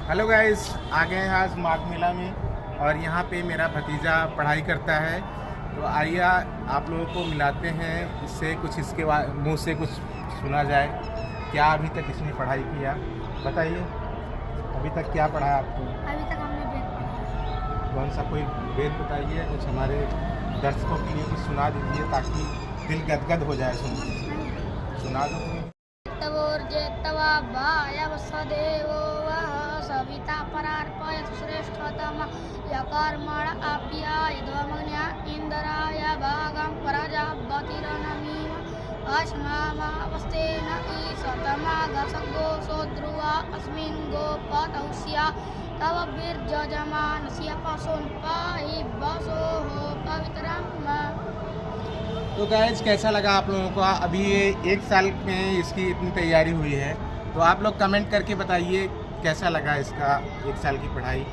Hello guys, आ गए हैं आज माघ मेला में और यहाँ पे मेरा भतीजा पढ़ाई करता है। तो आइए आप लोगों को मिलाते हैं इससे, कुछ इसके मुंह से कुछ सुना जाए। क्या अभी तक इसने पढ़ाई किया, बताइए। अभी तक क्या पढ़ा है आपको? अभी तक हमने वेद पढ़ा। कौन सा कोई वेद बताइए, कुछ हमारे दर्शकों के लिए कुछ सुना दीजिए ताकि दिल गदगद हो जाए सुन के। सुना दो। तवोर्जेत्तवा भायवसदेवो वः सविता परार्पयत् श्रेष्ठतमः यकर्मण आप्याय ध्वमग्न्या इन्द्राय भागं प्रजापतिरनमीम अस्मावावस्तेन ईशतमागसगो सोऽध्रुवा अस्मिन् गोपतौस्या तव वीर्यजमानस्य पशून् पाहि वसोः पवित्रम्। तो गाइज कैसा लगा आप लोगों को? अभी ये 1 साल में इसकी इतनी तैयारी हुई है, तो आप लोग कमेंट करके बताइए कैसा लगा इसका 1 साल की पढ़ाई।